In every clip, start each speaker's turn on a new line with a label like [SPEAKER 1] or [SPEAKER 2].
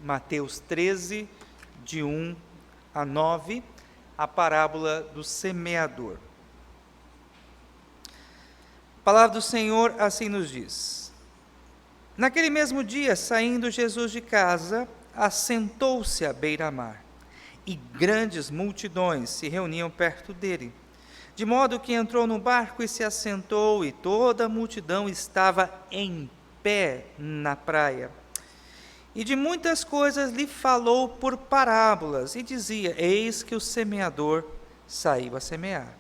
[SPEAKER 1] Mateus 13, de 1 a 9, a parábola do semeador. A palavra do Senhor assim nos diz: Naquele mesmo dia, saindo Jesus de casa, assentou-se à beira-mar, e grandes multidões se reuniam perto dele, de modo que entrou no barco e se assentou, e toda a multidão estava em pé na praia. E de muitas coisas lhe falou por parábolas, e dizia: Eis que o semeador saiu a semear.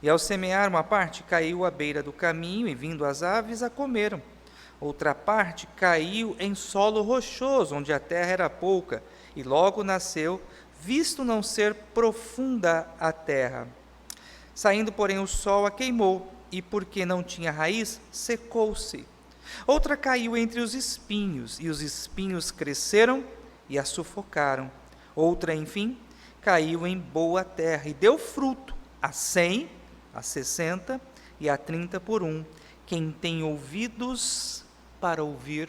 [SPEAKER 1] E ao semear, uma parte caiu à beira do caminho, e vindo as aves a comeram. Outra parte caiu em solo rochoso, onde a terra era pouca, e logo nasceu, visto não ser profunda a terra. Saindo, porém, o sol a queimou, e porque não tinha raiz, secou-se. Outra caiu entre os espinhos, e os espinhos cresceram e a sufocaram. Outra, enfim, caiu em boa terra, e deu fruto, a 100, a 60 e a 30 por um. Quem tem ouvidos para ouvir,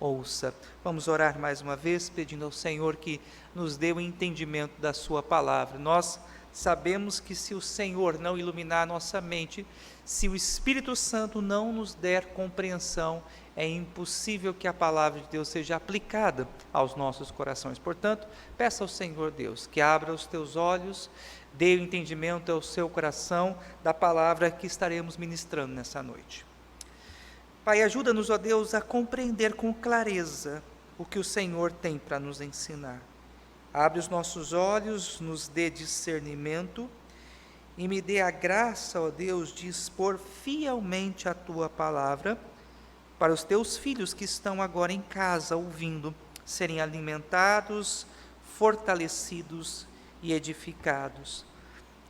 [SPEAKER 1] ouça. Vamos orar mais uma vez, pedindo ao Senhor que nos dê o entendimento da sua palavra. Nós sabemos que se o Senhor não iluminar a nossa mente, se o Espírito Santo não nos der compreensão, é impossível que a palavra de Deus seja aplicada aos nossos corações. Portanto, peça ao Senhor Deus que abra os teus olhos, dê o entendimento ao seu coração da palavra que estaremos ministrando nessa noite. Pai, ajuda-nos, ó Deus, a compreender com clareza o que o Senhor tem para nos ensinar. Abre os nossos olhos, nos dê discernimento e me dê a graça, ó Deus, de expor fielmente a Tua palavra para os Teus filhos que estão agora em casa ouvindo, serem alimentados, fortalecidos e edificados.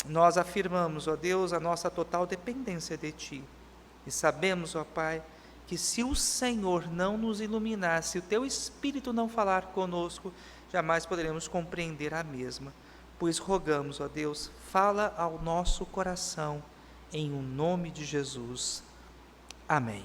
[SPEAKER 1] Nós afirmamos, ó Deus, a nossa total dependência de Ti e sabemos, ó Pai, que se o Senhor não nos iluminar, se o Teu Espírito não falar conosco, jamais poderemos compreender a mesma. Pois rogamos, ó Deus, fala ao nosso coração, em o nome de Jesus. Amém.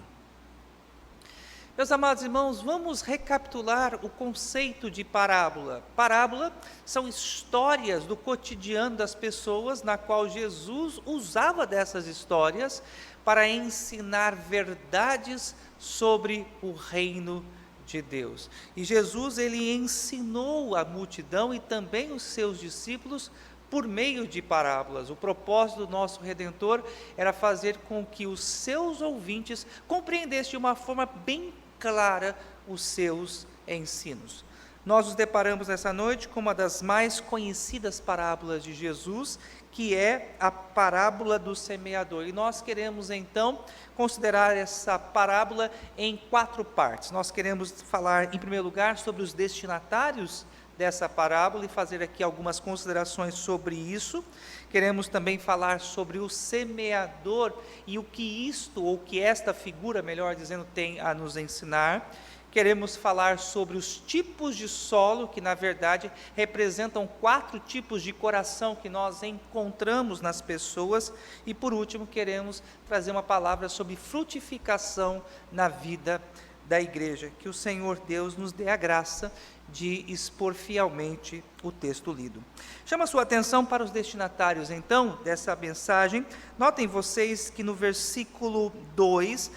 [SPEAKER 1] Meus amados irmãos, vamos recapitular o conceito de parábola. Parábola são histórias do cotidiano das pessoas, na qual Jesus usava dessas histórias para ensinar verdades sobre o reino de Deus. E Jesus, ele ensinou a multidão e também os seus discípulos por meio de parábolas. O propósito do nosso Redentor era fazer com que os seus ouvintes compreendessem de uma forma bem clara os seus ensinos. Nós nos deparamos nessa noite com uma das mais conhecidas parábolas de Jesus, que é a parábola do semeador. E nós queremos então considerar essa parábola em 4 partes. Nós queremos falar, em primeiro lugar, sobre os destinatários dessa parábola e fazer aqui algumas considerações sobre isso. Queremos também falar sobre o semeador e o que isto, ou que esta figura, melhor dizendo, tem a nos ensinar. Queremos falar sobre os tipos de solo, que na verdade representam 4 tipos de coração que nós encontramos nas pessoas. E por último, queremos trazer uma palavra sobre frutificação na vida da igreja. Que o Senhor Deus nos dê a graça de expor fielmente o texto lido. Chama a sua atenção para os destinatários, então, dessa mensagem. Notem vocês que no versículo 2,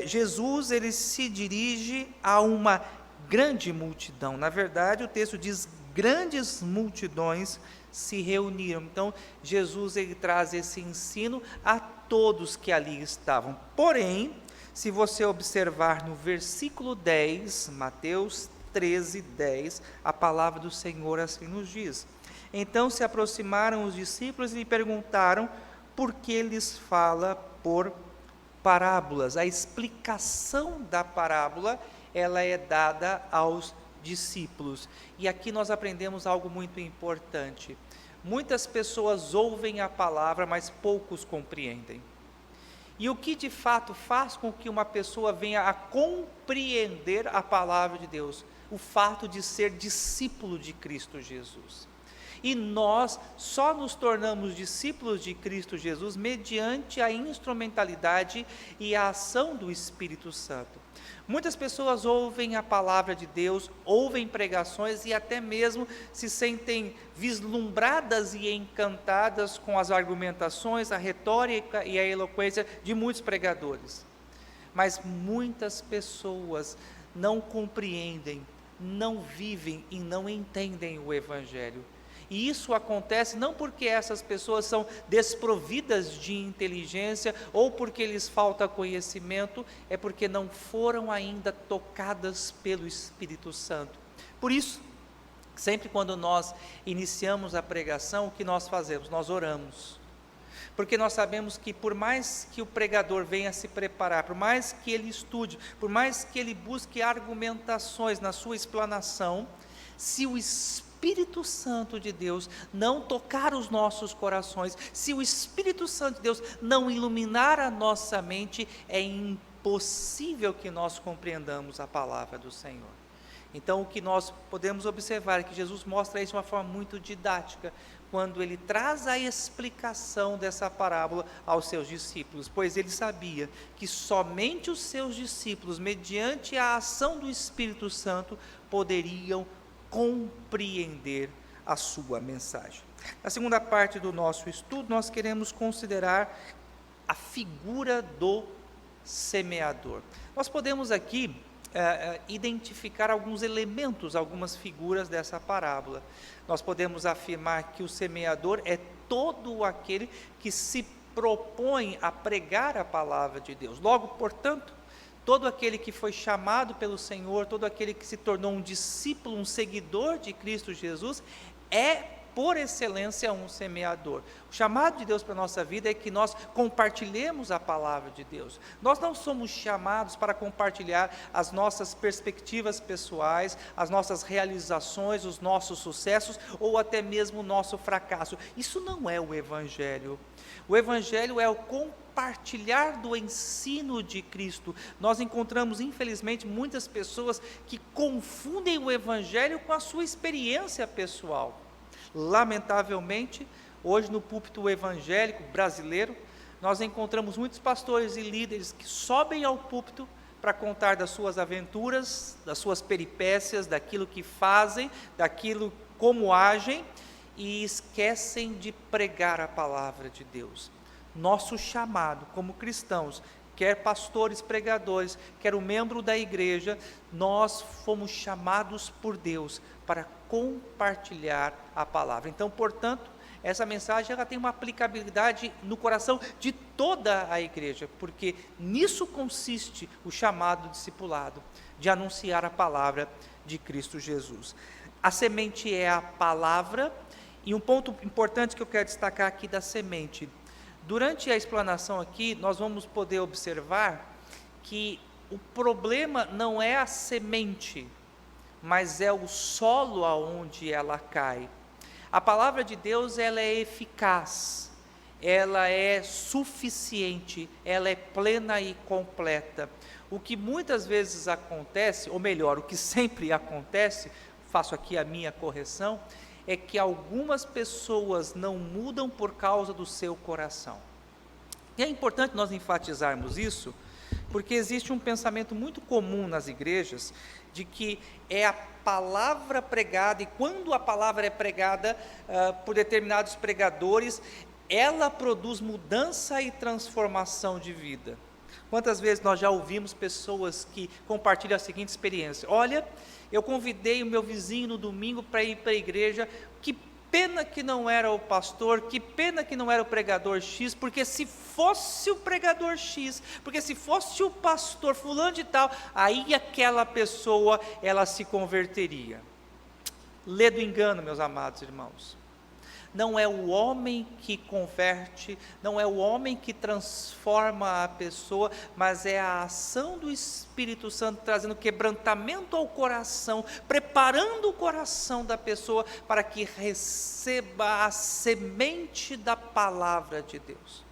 [SPEAKER 1] Jesus, ele se dirige a uma grande multidão. Na verdade, o texto diz: grandes multidões se reuniram. Então, Jesus, ele traz esse ensino a todos que ali estavam. Porém, se você observar no versículo 10, Mateus 13, 10, a palavra do Senhor assim nos diz: Então se aproximaram os discípulos e lhe perguntaram por que lhes fala por parábolas. A explicação da parábola, ela é dada aos discípulos. E aqui nós aprendemos algo muito importante. Muitas pessoas ouvem a palavra, mas poucos compreendem. E o que de fato faz com que uma pessoa venha a compreender a palavra de Deus? O fato de ser discípulo de Cristo Jesus. E nós só nos tornamos discípulos de Cristo Jesus mediante a instrumentalidade e a ação do Espírito Santo. Muitas pessoas ouvem a palavra de Deus, ouvem pregações e até mesmo se sentem vislumbradas e encantadas com as argumentações, a retórica e a eloquência de muitos pregadores. Mas muitas pessoas não compreendem, não vivem e não entendem o Evangelho. E isso acontece não porque essas pessoas são desprovidas de inteligência ou porque lhes falta conhecimento, é porque não foram ainda tocadas pelo Espírito Santo. Por isso, sempre quando nós iniciamos a pregação, o que nós fazemos? Nós oramos. Porque nós sabemos que por mais que o pregador venha se preparar, por mais que ele estude, por mais que ele busque argumentações na sua explanação, se o Espírito Santo de Deus não tocar os nossos corações, se o Espírito Santo de Deus não iluminar a nossa mente, é impossível que nós compreendamos a palavra do Senhor. Então, o que nós podemos observar é que Jesus mostra isso de uma forma muito didática, quando ele traz a explicação dessa parábola aos seus discípulos, pois ele sabia que somente os seus discípulos, mediante a ação do Espírito Santo, poderiam compreender a sua mensagem. Na segunda parte do nosso estudo, nós queremos considerar a figura do semeador. Nós podemos aqui identificar alguns elementos, algumas figuras dessa parábola. Nós podemos afirmar que o semeador é todo aquele que se propõe a pregar a palavra de Deus. Logo, portanto, todo aquele que foi chamado pelo Senhor, todo aquele que se tornou um discípulo, um seguidor de Cristo Jesus, é por excelência um semeador. O chamado de Deus para a nossa vida é que nós compartilhemos a palavra de Deus. Nós não somos chamados para compartilhar as nossas perspectivas pessoais, as nossas realizações, os nossos sucessos ou até mesmo o nosso fracasso. Isso não é o Evangelho. O Evangelho é o compartilhar do ensino de Cristo. Nós encontramos, infelizmente, muitas pessoas que confundem o Evangelho com a sua experiência pessoal. Lamentavelmente, hoje no púlpito evangélico brasileiro, nós encontramos muitos pastores e líderes que sobem ao púlpito para contar das suas aventuras, das suas peripécias, daquilo que fazem, daquilo como agem, e esquecem de pregar a palavra de Deus. Nosso chamado como cristãos, quer pastores, pregadores, quer o membro da igreja, nós fomos chamados por Deus para compartilhar a palavra. Então, portanto, essa mensagem ela tem uma aplicabilidade no coração de toda a igreja, porque nisso consiste o chamado discipulado, de anunciar a palavra de Cristo Jesus. A semente é a palavra, e um ponto importante que eu quero destacar aqui da semente. Durante a explanação aqui, nós vamos poder observar que o problema não é a semente, mas é o solo aonde ela cai. A palavra de Deus, ela é eficaz, ela é suficiente, ela é plena e completa. O que muitas vezes acontece, ou melhor, o que sempre acontece, faço aqui a minha correção, é que algumas pessoas não mudam por causa do seu coração. E é importante nós enfatizarmos isso, porque existe um pensamento muito comum nas igrejas, de que é a palavra pregada, e quando a palavra é pregada por determinados pregadores, ela produz mudança e transformação de vida. Quantas vezes nós já ouvimos pessoas que compartilham a seguinte experiência: olha, eu convidei o meu vizinho no domingo para ir para a igreja, que pena que não era o pastor, que pena que não era o pregador X, porque se fosse o pregador X, porque se fosse o pastor fulano de tal, aí aquela pessoa, ela se converteria. Lê do engano, meus amados irmãos. Não é o homem que converte, não é o homem que transforma a pessoa, mas é a ação do Espírito Santo trazendo quebrantamento ao coração, preparando o coração da pessoa para que receba a semente da palavra de Deus.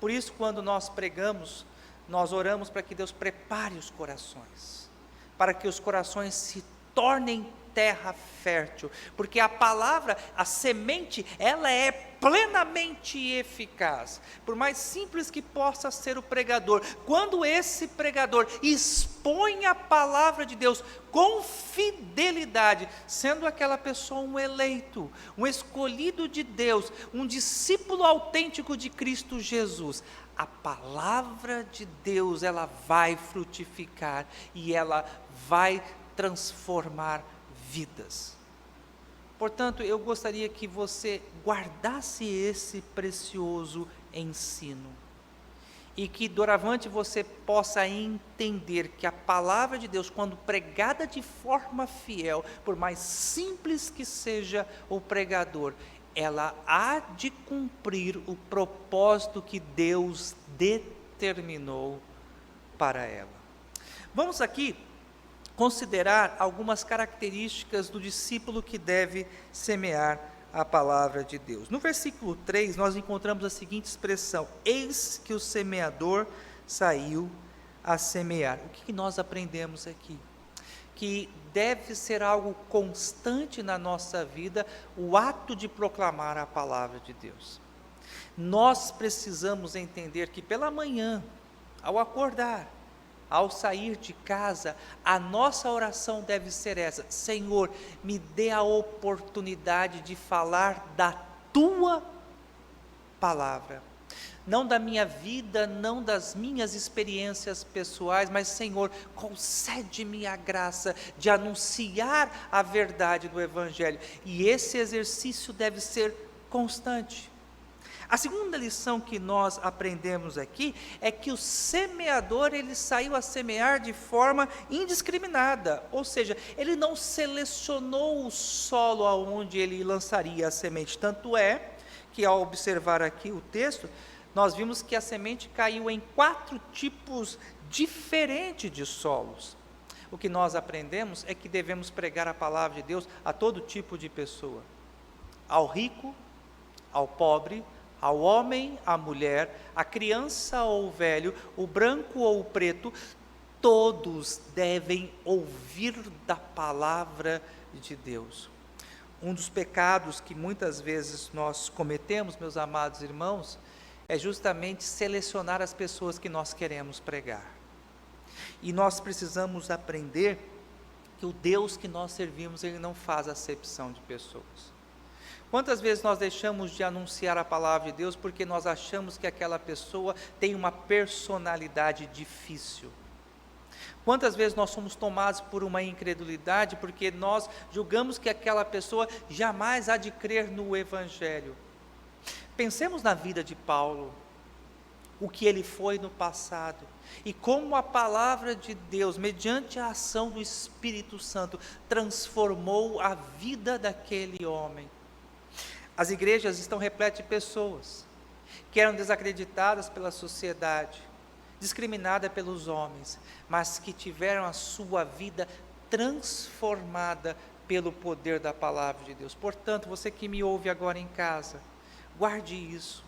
[SPEAKER 1] Por isso, quando nós pregamos, nós oramos para que Deus prepare os corações, para que os corações se tornem terra fértil, porque a palavra, a semente, ela é plenamente eficaz. Por mais simples que possa ser o pregador, quando esse pregador expõe a palavra de Deus com fidelidade, sendo aquela pessoa um eleito, um escolhido de Deus, um discípulo autêntico de Cristo Jesus, a palavra de Deus, ela vai frutificar e ela vai transformar vidas. Portanto, eu gostaria que você guardasse esse precioso ensino e que doravante você possa entender que a palavra de Deus, quando pregada de forma fiel, por mais simples que seja o pregador, ela há de cumprir o propósito que Deus determinou para ela. Vamos aqui considerar algumas características do discípulo que deve semear a palavra de Deus. No versículo 3, nós encontramos a seguinte expressão: eis que o semeador saiu a semear. O que nós aprendemos aqui? Que deve ser algo constante na nossa vida, o ato de proclamar a palavra de Deus. Nós precisamos entender que pela manhã, ao acordar, ao sair de casa, a nossa oração deve ser essa: Senhor, me dê a oportunidade de falar da Tua palavra. Não da minha vida, não das minhas experiências pessoais, mas, Senhor, concede-me a graça de anunciar a verdade do Evangelho. E esse exercício deve ser constante. A segunda lição que nós aprendemos aqui é que o semeador, ele saiu a semear de forma indiscriminada, ou seja, ele não selecionou o solo aonde ele lançaria a semente. Tanto é que, ao observar aqui o texto, nós vimos que a semente caiu em 4 tipos diferentes de solos. O que nós aprendemos é que devemos pregar a palavra de Deus a todo tipo de pessoa: ao rico, ao pobre, ao homem, à mulher, à criança ou ao velho, o branco ou o preto. Todos devem ouvir da palavra de Deus. Um dos pecados que muitas vezes nós cometemos, meus amados irmãos, é justamente selecionar as pessoas que nós queremos pregar. E nós precisamos aprender que o Deus que nós servimos, Ele não faz acepção de pessoas. Quantas vezes nós deixamos de anunciar a palavra de Deus porque nós achamos que aquela pessoa tem uma personalidade difícil? Quantas vezes nós somos tomados por uma incredulidade porque nós julgamos que aquela pessoa jamais há de crer no Evangelho? Pensemos na vida de Paulo, o que ele foi no passado, e como a palavra de Deus, mediante a ação do Espírito Santo, transformou a vida daquele homem. As igrejas estão repletas de pessoas que eram desacreditadas pela sociedade, discriminadas pelos homens, mas que tiveram a sua vida transformada pelo poder da palavra de Deus. Portanto, você que me ouve agora em casa, guarde isso,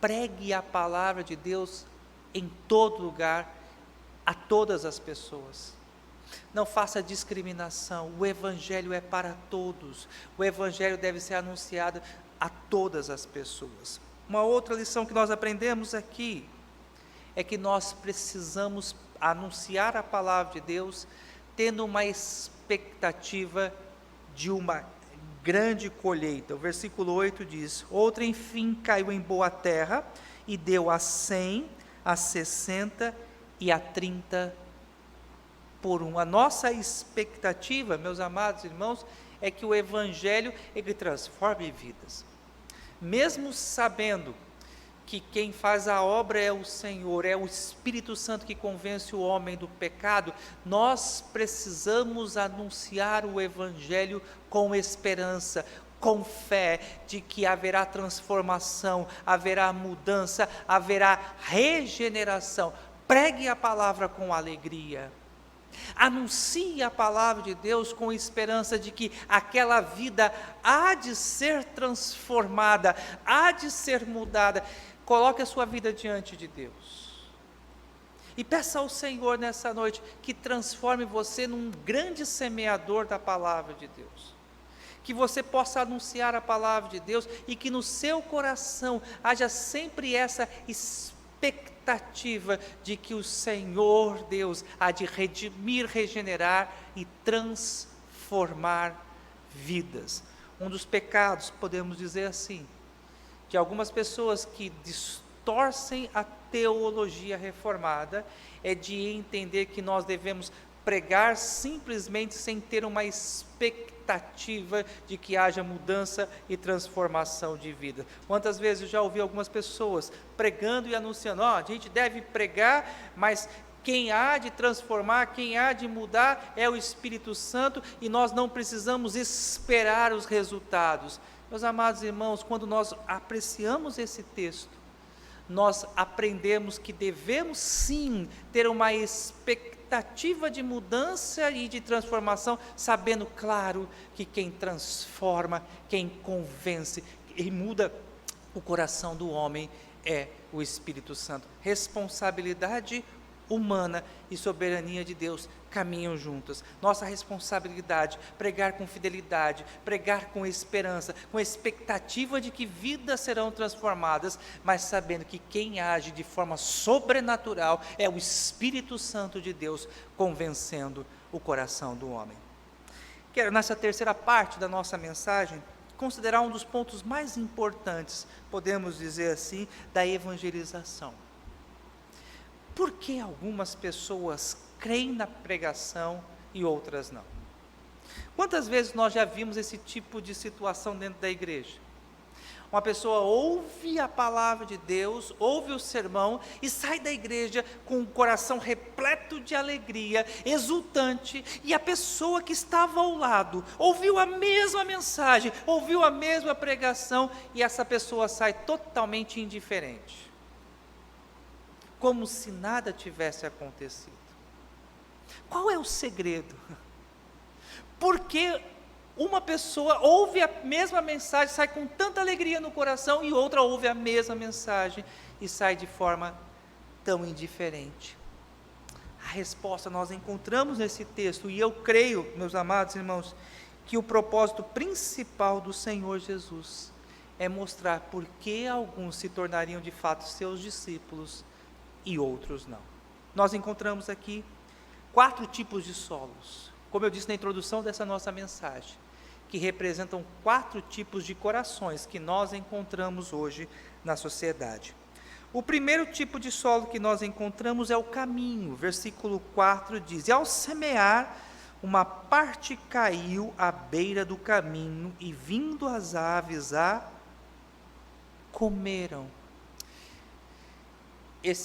[SPEAKER 1] pregue a palavra de Deus em todo lugar, a todas as pessoas. Não faça discriminação, o Evangelho é para todos, o Evangelho deve ser anunciado a todas as pessoas. Uma outra lição que nós aprendemos aqui, é que nós precisamos anunciar a palavra de Deus, tendo uma expectativa de uma grande colheita. O versículo 8 diz: outra enfim caiu em boa terra, e deu a 100, a 60 e a 30 por um. A nossa expectativa, meus amados irmãos, é que o Evangelho, ele transforme vidas. Mesmo sabendo que quem faz a obra é o Senhor, é o Espírito Santo que convence o homem do pecado, nós precisamos anunciar o Evangelho com esperança, com fé de que haverá transformação, haverá mudança, haverá regeneração. Pregue a palavra com alegria. Anuncie a palavra de Deus com esperança de que aquela vida há de ser transformada, há de ser mudada. Coloque a sua vida diante de Deus E peça ao Senhor nessa noite que transforme você num grande semeador da palavra de Deus. Que você possa anunciar a palavra de Deus e que no seu coração haja sempre essa expectativa de que o Senhor Deus há de redimir, regenerar e transformar vidas. Um dos pecados, podemos dizer assim, de algumas pessoas que distorcem a teologia reformada, é de entender que nós devemos pregar simplesmente sem ter uma expectativa de que haja mudança e transformação de vida. Quantas vezes eu já ouvi algumas pessoas pregando e anunciando, a gente deve pregar, mas quem há de transformar, quem há de mudar é o Espírito Santo e nós não precisamos esperar os resultados. Meus amados irmãos, quando nós apreciamos esse texto, nós aprendemos que devemos sim ter uma expectativa de mudança e de transformação, sabendo, claro, que quem transforma, quem convence e muda o coração do homem é o Espírito Santo. Responsabilidade humana e soberania de Deus caminham juntas. Nossa responsabilidade, pregar com fidelidade, pregar com esperança, com expectativa de que vidas serão transformadas, mas sabendo que quem age de forma sobrenatural é o Espírito Santo de Deus, convencendo o coração do homem. Quero, nessa terceira parte da nossa mensagem, considerar um dos pontos mais importantes, podemos dizer assim, da evangelização. Por que algumas pessoas creem na pregação e outras não? Quantas vezes nós já vimos esse tipo de situação dentro da igreja? Uma pessoa ouve a palavra de Deus, ouve o sermão e sai da igreja com o coração repleto de alegria, exultante, e a pessoa que estava ao lado ouviu a mesma mensagem, ouviu a mesma pregação, e essa pessoa sai totalmente indiferente, como se nada tivesse acontecido. Qual é o segredo? Porque uma pessoa ouve a mesma mensagem, sai com tanta alegria no coração, e outra ouve a mesma mensagem e sai de forma tão indiferente? A resposta nós encontramos nesse texto, e eu creio, meus amados irmãos, que o propósito principal do Senhor Jesus é mostrar por que alguns se tornariam de fato seus discípulos e outros não. Nós encontramos aqui 4 tipos de solos, como eu disse na introdução dessa nossa mensagem, que representam 4 tipos de corações que nós encontramos hoje na sociedade. O primeiro tipo de solo que nós encontramos é o caminho. Versículo 4 diz: e ao semear, uma parte caiu à beira do caminho, e vindo as aves a comeram. Esse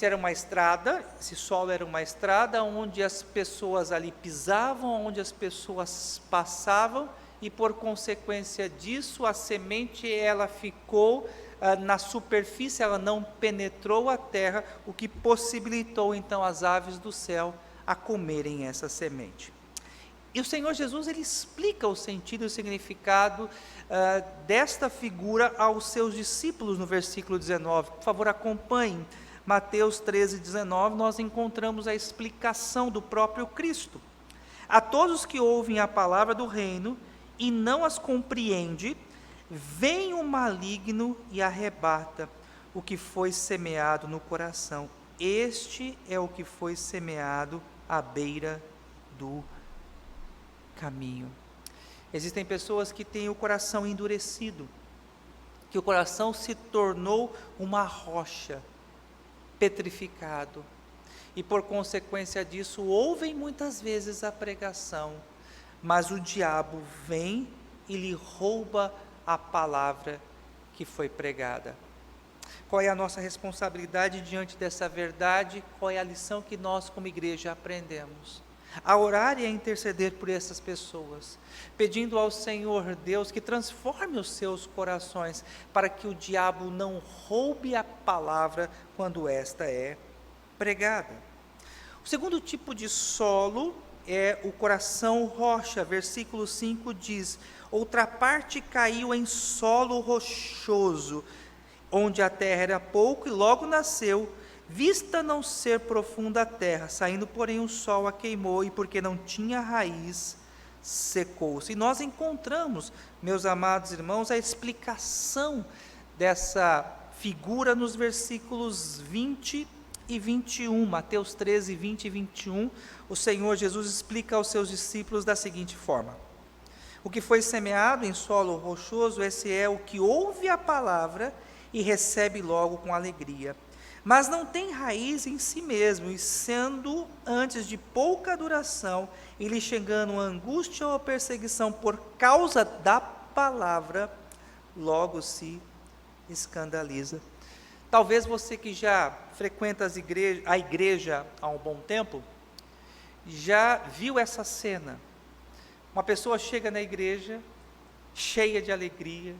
[SPEAKER 1] solo era uma estrada onde as pessoas ali pisavam, onde as pessoas passavam, e por consequência disso, a semente ela ficou na superfície, ela não penetrou a terra, o que possibilitou então as aves do céu a comerem essa semente. E o Senhor Jesus, ele explica o sentido e o significado desta figura aos seus discípulos no versículo 19. Por favor, acompanhem. Mateus 13:19, nós encontramos a explicação do próprio Cristo. A todos que ouvem a palavra do reino e não as compreende, vem o maligno e arrebata o que foi semeado no coração. Este é o que foi semeado à beira do caminho. Existem pessoas que têm o coração endurecido, que o coração se tornou uma rocha, petrificado, e por consequência disso ouvem muitas vezes a pregação, mas o diabo vem e lhe rouba a palavra que foi pregada. Qual é a nossa responsabilidade diante dessa verdade? Qual é a lição que nós como igreja aprendemos? A orar e a interceder por essas pessoas, pedindo ao Senhor Deus que transforme os seus corações, para que o diabo não roube a palavra quando esta é pregada. O segundo tipo de solo é o coração rocha. Versículo 5 diz: outra parte caiu em solo rochoso, onde a terra era pouco, e logo nasceu, Vista não ser profunda a terra, saindo porém o sol a queimou, e porque não tinha raiz, secou-se. E nós encontramos, meus amados irmãos, a explicação dessa figura nos versículos 20 e 21, Mateus 13, 20 e 21, o Senhor Jesus explica aos seus discípulos da seguinte forma: o que foi semeado em solo rochoso, esse é o que ouve a palavra e recebe logo com alegria, mas não tem raiz em si mesmo, e sendo antes de pouca duração, e lhe chegando a angústia ou a perseguição por causa da palavra, logo se escandaliza. Talvez você que já frequenta a igreja há um bom tempo, já viu essa cena. Uma pessoa chega na igreja, cheia de alegria,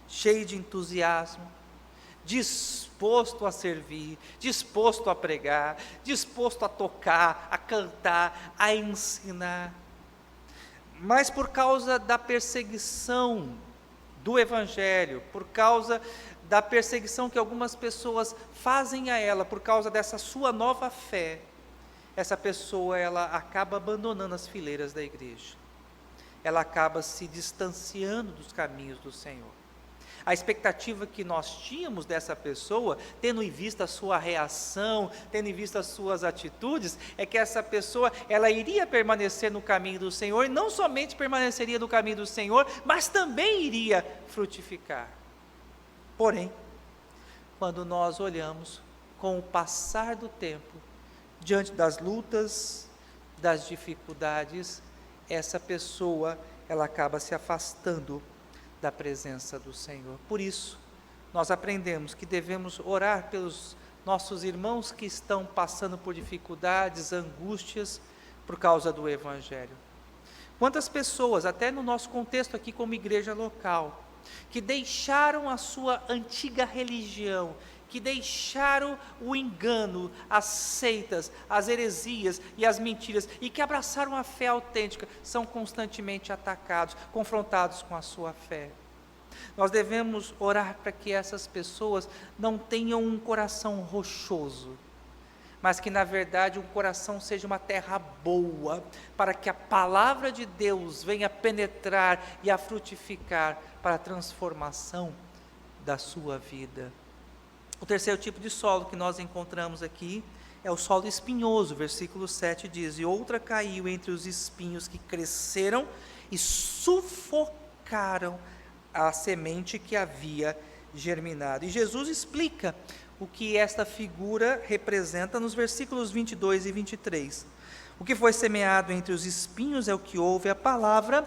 [SPEAKER 1] cheia de entusiasmo, disposto a servir, disposto a pregar, disposto a tocar, a cantar, a ensinar. Mas por causa da perseguição do Evangelho, por causa da perseguição que algumas pessoas fazem a ela, por causa dessa sua nova fé, essa pessoa ela acaba abandonando as fileiras da igreja. Ela acaba se distanciando dos caminhos do Senhor. A expectativa que nós tínhamos dessa pessoa, tendo em vista a sua reação, tendo em vista as suas atitudes, é que essa pessoa, ela iria permanecer no caminho do Senhor, e não somente permaneceria no caminho do Senhor, mas também iria frutificar. Porém, quando nós olhamos com o passar do tempo, diante das lutas, das dificuldades, essa pessoa, ela acaba se afastando da presença do Senhor. Por isso, nós aprendemos que devemos orar pelos nossos irmãos que estão passando por dificuldades, angústias, por causa do Evangelho. Quantas pessoas, até no nosso contexto aqui como igreja local, que deixaram a sua antiga religião, que deixaram o engano, as seitas, as heresias e as mentiras, e que abraçaram a fé autêntica, são constantemente atacados, confrontados com a sua fé. Nós devemos orar para que essas pessoas não tenham um coração rochoso, mas que na verdade o coração seja uma terra boa, para que a palavra de Deus venha penetrar e a frutificar para a transformação da sua vida. O terceiro tipo de solo que nós encontramos aqui é o solo espinhoso. Versículo 7 diz: e outra caiu entre os espinhos que cresceram e sufocaram a semente que havia germinado. E Jesus explica o que esta figura representa nos versículos 22 e 23. O que foi semeado entre os espinhos é o que ouve a palavra,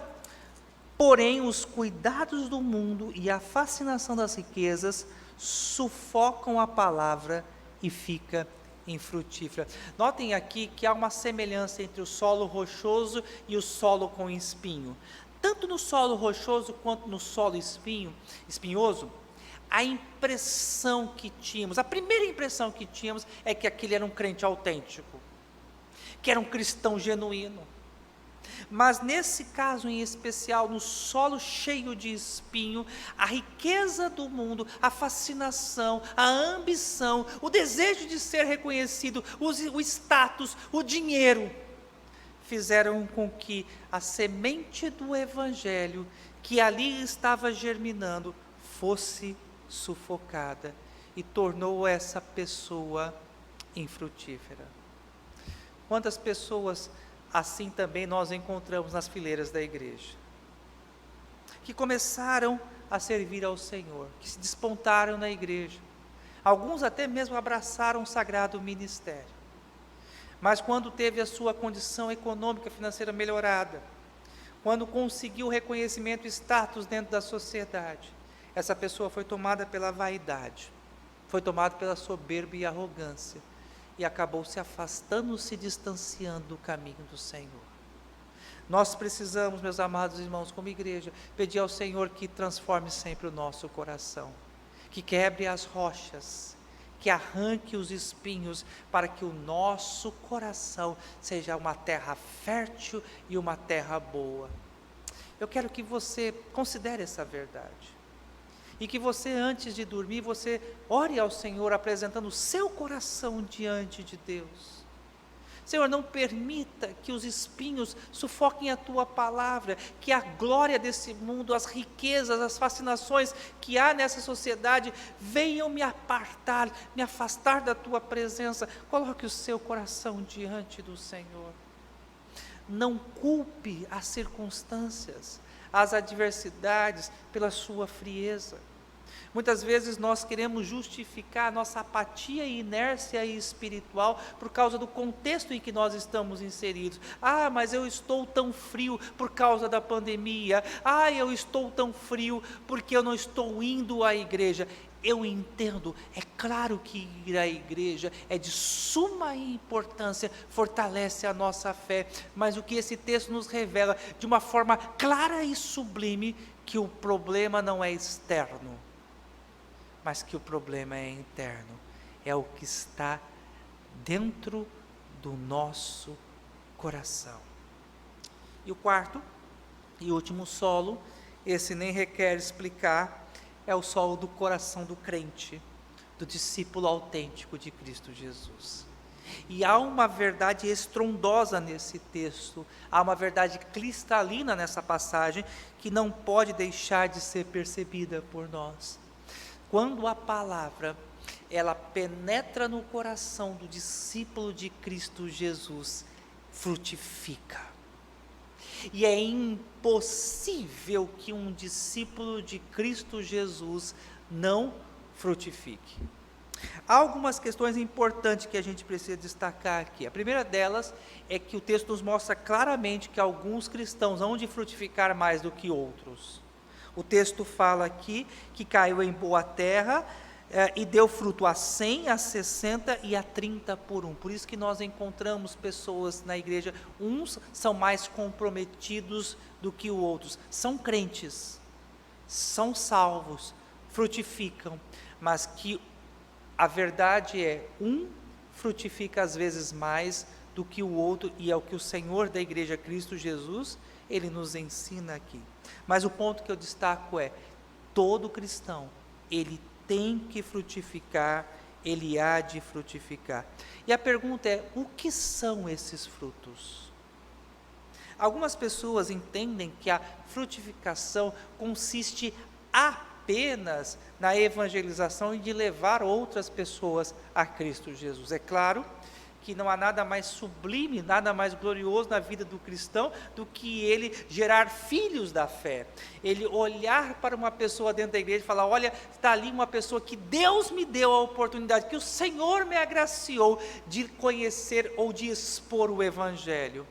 [SPEAKER 1] porém os cuidados do mundo e a fascinação das riquezas sufocam a palavra e fica infrutífera. Notem aqui que há uma semelhança entre o solo rochoso e o solo com espinho. Tanto no solo rochoso quanto no solo espinhoso, a impressão que tínhamos, a primeira impressão que tínhamos é que aquele era um crente autêntico, que era um cristão genuíno. Mas nesse caso em especial, no solo cheio de espinho, a riqueza do mundo, a fascinação, a ambição, o desejo de ser reconhecido, o status, o dinheiro, fizeram com que a semente do Evangelho, que ali estava germinando, fosse sufocada e tornou essa pessoa infrutífera. Quantas pessoas assim também nós encontramos nas fileiras da igreja, que começaram a servir ao Senhor, que se despontaram na igreja, alguns até mesmo abraçaram o sagrado ministério, mas quando teve a sua condição econômica, financeira melhorada, quando conseguiu reconhecimento e status dentro da sociedade, essa pessoa foi tomada pela vaidade, foi tomada pela soberba e arrogância, e acabou se afastando, se distanciando do caminho do Senhor. Nós precisamos, meus amados irmãos, como igreja, pedir ao Senhor que transforme sempre o nosso coração, que quebre as rochas, que arranque os espinhos, para que o nosso coração seja uma terra fértil e uma terra boa. Eu quero que você considere essa verdade. e que você, antes de dormir, você ore ao Senhor, apresentando o seu coração diante de Deus. Senhor, não permita que os espinhos sufoquem a Tua palavra, que a glória desse mundo, as riquezas, as fascinações que há nessa sociedade, venham me apartar, me afastar da Tua presença. Coloque o seu coração diante do Senhor. Não culpe as circunstâncias, as adversidades pela sua frieza. Muitas vezes nós queremos justificar nossa apatia e inércia espiritual por causa do contexto em que nós estamos inseridos. Ah, mas eu estou tão frio por causa da pandemia. Ah, eu estou tão frio porque eu não estou indo à igreja. Eu entendo, é claro que ir à igreja é de suma importância, fortalece a nossa fé, mas o que esse texto nos revela de uma forma clara e sublime, que o problema não é externo, mas que o problema é interno, é o que está dentro do nosso coração. E o quarto e último solo, esse nem requer explicar, é o solo do coração do crente, do discípulo autêntico de Cristo Jesus. E há uma verdade estrondosa nesse texto, há uma verdade cristalina nessa passagem, que não pode deixar de ser percebida por nós. Quando a palavra, ela penetra no coração do discípulo de Cristo Jesus, frutifica. E é impossível que um discípulo de Cristo Jesus não frutifique. Há algumas questões importantes que a gente precisa destacar aqui. A primeira delas é que o texto nos mostra claramente que alguns cristãos hão de frutificar mais do que outros. O texto fala aqui que caiu em boa terra e deu fruto a 100, a 60 e a 30 por um. Por isso que nós encontramos pessoas na igreja, uns são mais comprometidos do que os outros, são crentes, são salvos, frutificam, mas que a verdade é, um frutifica às vezes mais do que o outro, e é o que o Senhor da igreja, Cristo Jesus, Ele nos ensina aqui. Mas o ponto que eu destaco é, todo cristão, ele tem que frutificar, ele há de frutificar. E a pergunta é, o que são esses frutos? Algumas pessoas entendem que a frutificação consiste apenas na evangelização e de levar outras pessoas a Cristo Jesus. É claro que não há nada mais sublime, nada mais glorioso na vida do cristão do que ele gerar filhos da fé. Ele olhar para uma pessoa dentro da igreja e falar, olha, está ali uma pessoa que Deus me deu a oportunidade, que o Senhor me agraciou de conhecer ou de expor o Evangelho.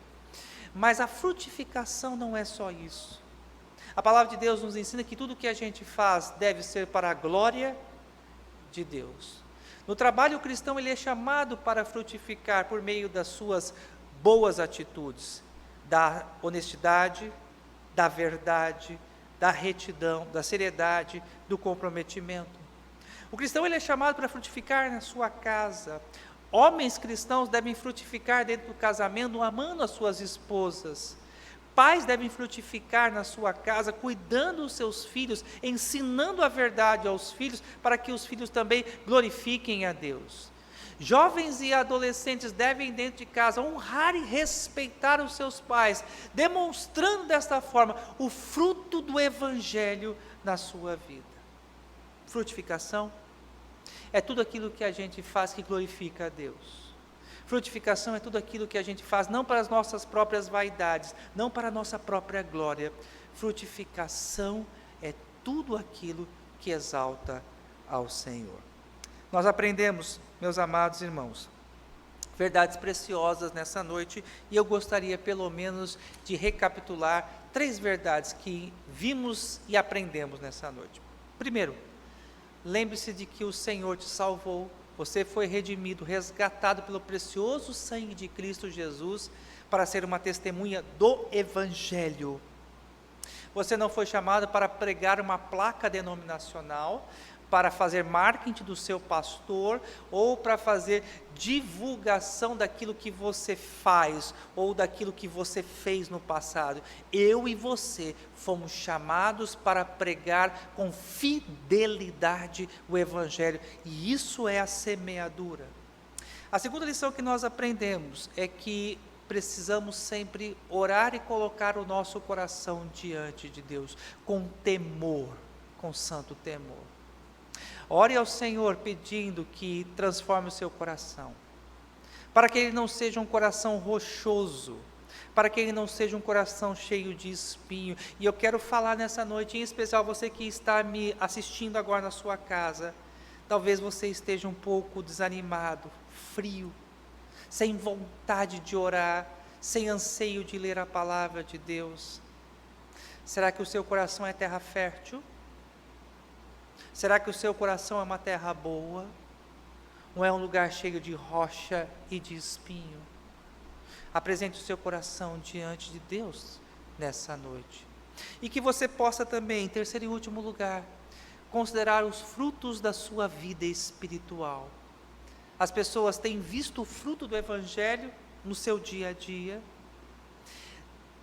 [SPEAKER 1] Mas a frutificação não é só isso. A palavra de Deus nos ensina que tudo que a gente faz deve ser para a glória de Deus. No trabalho cristão, ele é chamado para frutificar por meio das suas boas atitudes, da honestidade, da verdade, da retidão, da seriedade, do comprometimento. O cristão, ele é chamado para frutificar na sua casa. Homens cristãos devem frutificar dentro do casamento, amando as suas esposas. Pais devem frutificar na sua casa, cuidando dos seus filhos, ensinando a verdade aos filhos, para que os filhos também glorifiquem a Deus. Jovens e adolescentes devem, dentro de casa, honrar e respeitar os seus pais, demonstrando desta forma o fruto do Evangelho na sua vida. Frutificação é tudo aquilo que a gente faz que glorifica a Deus. Frutificação é tudo aquilo que a gente faz, não para as nossas próprias vaidades, não para a nossa própria glória. Frutificação é tudo aquilo que exalta ao Senhor. Nós aprendemos, meus amados irmãos, verdades preciosas nessa noite, e eu gostaria pelo menos de recapitular 3 verdades que vimos e aprendemos nessa noite. Primeiro, lembre-se de que o Senhor te salvou. Você foi redimido, resgatado pelo precioso sangue de Cristo Jesus, para ser uma testemunha do Evangelho. Você não foi chamado para pregar uma placa denominacional, para fazer marketing do seu pastor, ou para fazer divulgação daquilo que você faz, ou daquilo que você fez no passado. Eu e você fomos chamados para pregar com fidelidade o Evangelho, e isso é a semeadura. A segunda lição que nós aprendemos é que precisamos sempre orar e colocar o nosso coração diante de Deus, com temor, com santo temor. Ore ao Senhor pedindo que transforme o seu coração, para que ele não seja um coração rochoso, para que ele não seja um coração cheio de espinho. E eu quero falar nessa noite, em especial você que está me assistindo agora na sua casa, talvez você esteja um pouco desanimado, frio, sem vontade de orar, sem anseio de ler a palavra de Deus. Será que o seu coração é terra fértil? Será que o seu coração é uma terra boa? Ou é um lugar cheio de rocha e de espinho? Apresente o seu coração diante de Deus nessa noite. E que você possa também, em terceiro e último lugar, considerar os frutos da sua vida espiritual. As pessoas têm visto o fruto do Evangelho no seu dia a dia.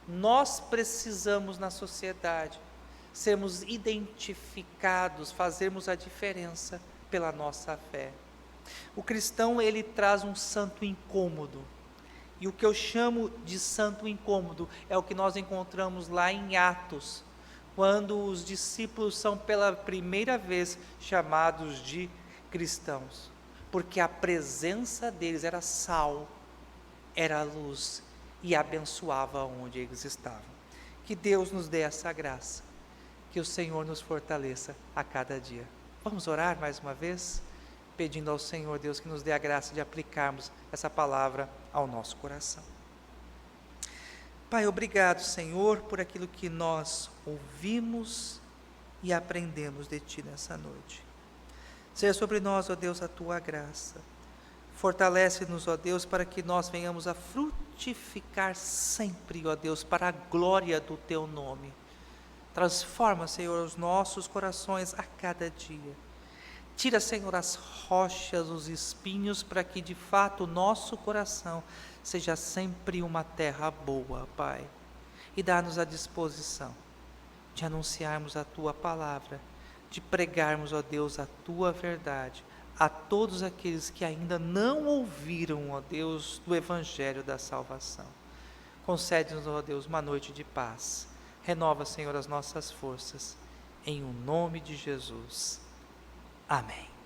[SPEAKER 1] Nós precisamos, na sociedade, sermos identificados, fazermos a diferença pela nossa fé. O cristão, ele traz um santo incômodo. E o que eu chamo de santo incômodo é o que nós encontramos lá em Atos, quando os discípulos são pela primeira vez chamados de cristãos. Porque a presença deles era sal, era luz e abençoava onde eles estavam. Que Deus nos dê essa graça, que o Senhor nos fortaleça a cada dia. Vamos orar mais uma vez, pedindo ao Senhor Deus que nos dê a graça de aplicarmos essa palavra ao nosso coração. Pai, obrigado, Senhor, por aquilo que nós ouvimos e aprendemos de Ti nessa noite. Seja sobre nós, ó Deus, a Tua graça. Fortalece-nos, ó Deus, para que nós venhamos a frutificar sempre, ó Deus, para a glória do Teu nome. Transforma, Senhor, os nossos corações a cada dia. Tira, Senhor, as rochas, os espinhos, para que de fato o nosso coração seja sempre uma terra boa, Pai. E dá-nos a disposição de anunciarmos a Tua palavra, de pregarmos, ó Deus, a Tua verdade a todos aqueles que ainda não ouviram, ó Deus, do Evangelho da salvação. Concede-nos, ó Deus, uma noite de paz. Renova, Senhor, as nossas forças, em o nome de Jesus. Amém.